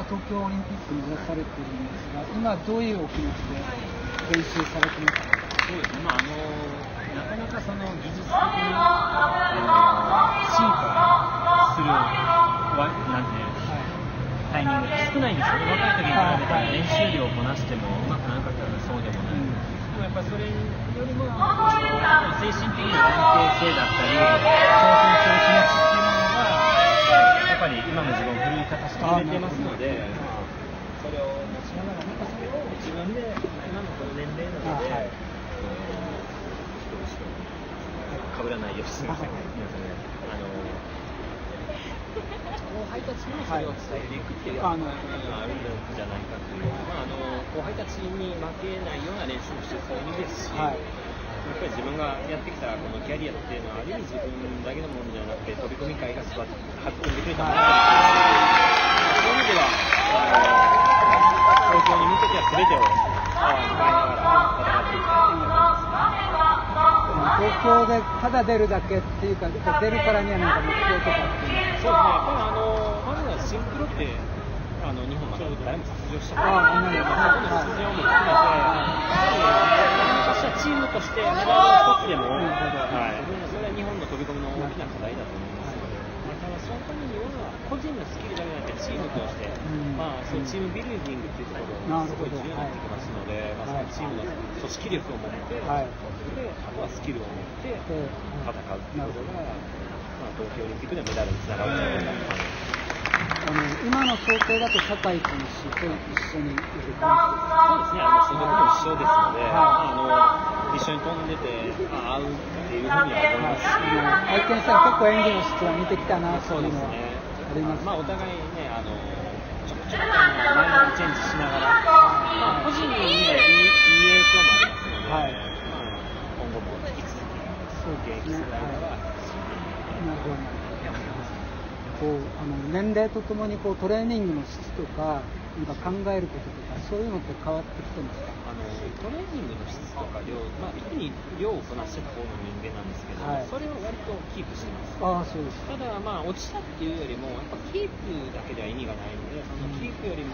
東京オリンピック目指されているんですが、今どういうお気持ちで練習されてますか？そうですね、なかなかその技術的に進化するなんていうタイミングが少ないんですよね。若い時に比べたら練習量をこなしてもうまくなかったらそうでもない。でもやっぱりそれよりも精神的な安定性だったり挑戦する気持ちっていうものがやっぱり今の自分を奮い立たせてくれてますので、それを持ちながらなんかそれを自分で今のこの年齢なので、かぶらないようにすみません。後輩たちにもそれを伝えていくっていうのがあるんじゃないかという、後輩たちに負けないような練習をしてそういう意味ですし、やっぱり自分がやってきたこのキャリアっていうのはある意味自分だけのものじゃなくて飛び込み会が育って育んでくれたものなんですし、そういう意味では東京に向けては全てをパワーに変えながら戦っていきたいと思います。東京でただ出るだけっていうか、出るからにはなんか目標とかっていう。そうですね、まずはシンクロって日本まだ誰も出場したことないので、そこの出場も含めて、私はチームとしてメダル一つでも、それは日本の飛び込みの大きな課題だと思いますので、ただそのためには個人のスキルだけじゃなくてチームとして、そうチームビルディングっていうところがすごい重要になってきますので、そのチームの組織力を持って、であとはスキルを持って戦うっていうことが、東京オリンピックでメダルにつながるんじゃないかなと思います。今の想定だと酒井選手と一緒にいる感じですか？そうですね、所属も一緒ですので、一緒に飛んでて合うっていうふうには思いますし、拝見したら結構演技の質は似てきたなというのはあります。お互いね、ちょくちょくマイナーチェンジしながら、個人にはいい影響もありますので、今後も引き続き現役世代は年齢とともにトレーニングの質とか考えることとかそういうのって変わってきてますか？トレーニングの質とか量、特に量をこなしてた方の人間なんですけど、それを割とキープしてます。そうです。ただ落ちたっていうよりもやっぱキープだけでは意味がないので、そのキープよりも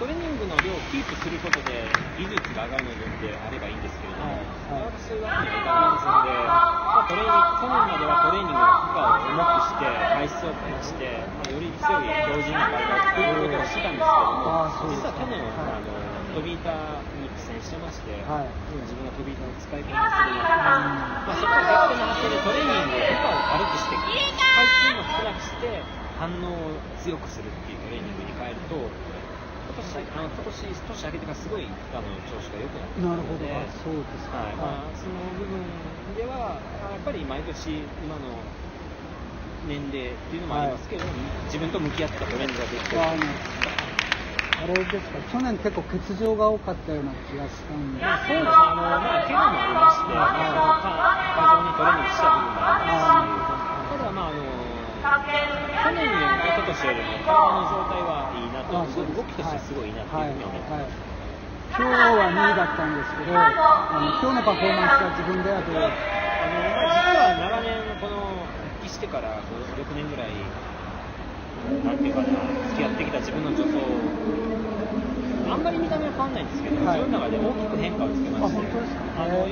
トレーニングの量をキープすることで技術が上がるのであればいいんですけれども、そういうわけにはいかないですので、去年まではトレーニングの負荷を重くして排出を減らして、より強い強靭な体を作ることをしてたんですけれども、実は去年飛び板に苦戦してまして、自分が飛び板を使いこなせるように、そこは逆転の発生でトレーニングで負荷を軽くして回数も少なくして反応を強くするっていうトレーニングに変えると、今年明けてからすごい調子が良くなってきたので、そうですか。その部分ではやっぱり毎年今の年齢っていうのもありますけど、自分と向き合ったトレーニングができてる。あれですか、去年結構欠場が多かったような気がしたんで。そうですね、怪我もありまして、過剰にトレーニングした部分もありますし、ただ去年より一昨年よりも体の状態はいいなと、動きとしてすごいいいなっていうふうに思ってます。今日は2位だったんですけど、今日のパフォーマンスは自分ではどう？実は長年この復帰してから6年ぐらいなんていうかな、付き合ってきた自分の助走、あんまり見た目は変わんないんですけど、自分の中で大きく変化をつけまして、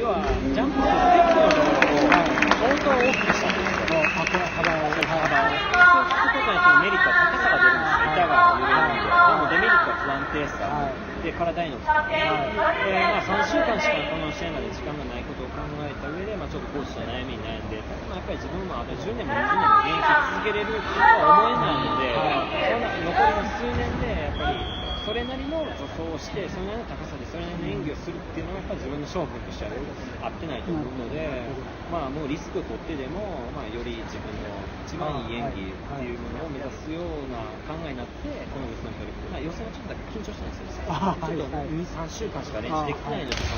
要はジャンプするステップのところを相当大きくしたんですよ。幅を。そうすることによってメリットは高さが出るんですよ。板が緩いので、でもデメリットは不安定さで体への負担。3週間しかこの試合まで時間がないことを考えた上で、ちょっとコーチと悩みに悩んで、やっぱり自分もあと10年も20年も現役続けれるとは思えないので、残りの数年でやっぱりそれなりの助走をして、それなりの高さでそれなりの演技をするっていうのがやっぱり自分の勝負としては合ってないと思うので、もうリスクを取ってでも、より自分の一番いい演技っていうものを目指すような考えになって、この予選に取り組む。予選はちょっとだけ緊張したんですよ。ちょっと2、3週間しか練習できてないので、で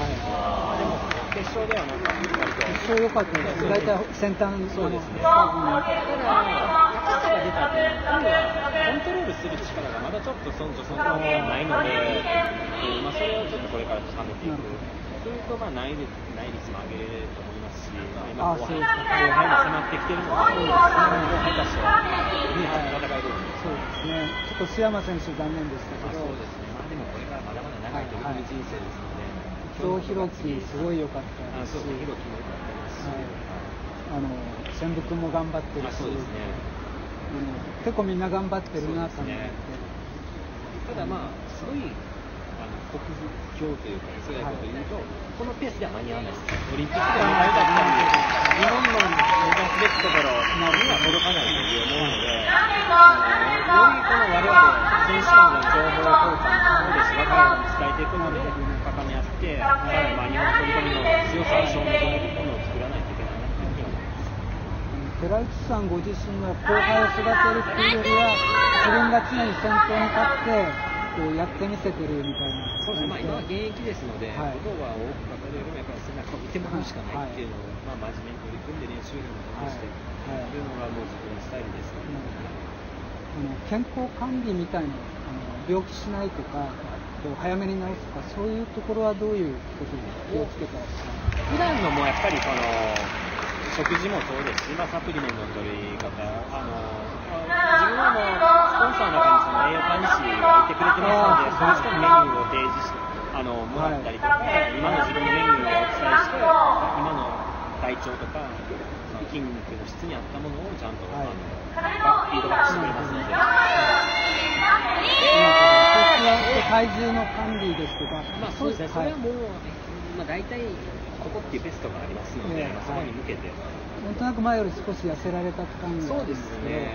も決勝では決勝良かったです。大体先端そうですね。ただ高さが出たって今度はコントロールする力がまだちょっとそのないので、それをちょっとこれから高めていく。すると内率も上げれると思いますし、今後輩も迫ってきてるので、後輩たちとは戦えるんで。ですね、ちょっと須山選手残念でしたけど、そうですね、でもこれからまだまだ長い取り組み人生ですので、伊藤弘樹すごい良かったですし、そうですね、弘樹も良かったですし、千部君も頑張ってるし、そうですね、結構みんな頑張ってるなと思って、ただすごい酷評というか、そういうことを言うと、このペースでは間に合わないです。オリンピックでメダルだったり、日本の目指すべきところには届かないという思うので、よりこの我々選手間の情報交換をですね、若い人に伝えていくので、高め合って、日本の取り組みの強さを証明できるものを作らないといけないなというふうに思います。寺内さんご自身の後輩を育てるっていうよりは、自分が常に先頭に立ってこうやってみせてるみたいな。そうですね、今は現役ですので、ことは多く語るよりもやっぱり背中を見てもらうしかないっていうのを、真面目に取り組んで練習にも残していくというのがもう自分のスタイルですから、健康管理みたいな、病気しないとか、こう早めに治すとか、そういうところはどういうことに気をつけたらですか？普段のもやっぱり食事もそうですし、サプリメントの取り方、自分はスポンサーの中に栄養管理士がいてくれてますので、そういう人にメニューを提示してもらったりとか、今の自分のメニューをお伝えして、今の体調とか、筋肉の質に合ったものをちゃんと、フィードバックしてくれますので。体重の管理ですとか、そうですね、それはもう、大体ここっていうベストがありますので、そこに向けて。なんとなく前より少し痩せられた感じそうですね、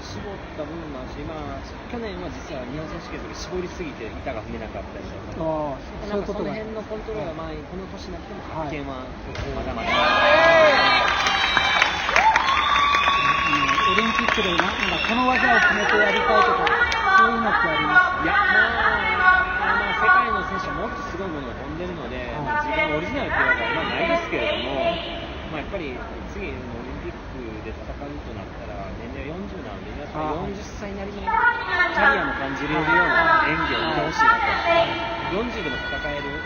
絞った部分もあるし、去年は実は日本選手権の時絞りすぎて板が踏めなかったりとか、その辺のコントロールはこの年になっても発見はまだまだ。オリンピックでこの技を決めてやりたいとか、そういうのってありますか？いや、世界の選手はもっとすごいものを飛んでるので、自分のオリジナルっていうのはないですけれども、やっぱり次のオリンピックで戦うとなったら、年齢40なので、やっぱり40歳なりのキャリアも感じれるような演技を見てほしいなと。40でも戦える、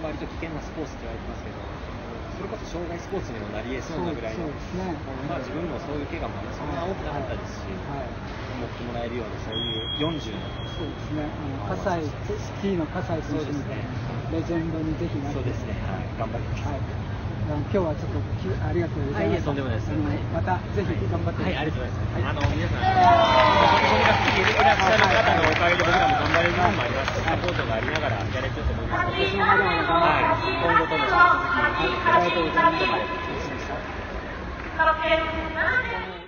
割と危険なスポーツって言われてますけど、それこそ障害スポーツにもなり得そうなぐらいの、自分もそういう怪我もそんな多くなかったですし、思ってもらえるような、そういう40の。そうですね、スキーの葛西選手みたいなレジェンドにぜひなって、そうですね、頑張ります。今日はちょっとありがとうございます。とんでもないです。またぜひ頑張ってください。ありがとうございます。皆さん、本当にが好きでいらっしゃる方のおかげで僕らも頑張れる部分もありますし、サポートがありながらやれてると思いますので、今後とも引き続き、ありがとうございます。ありがとうございました。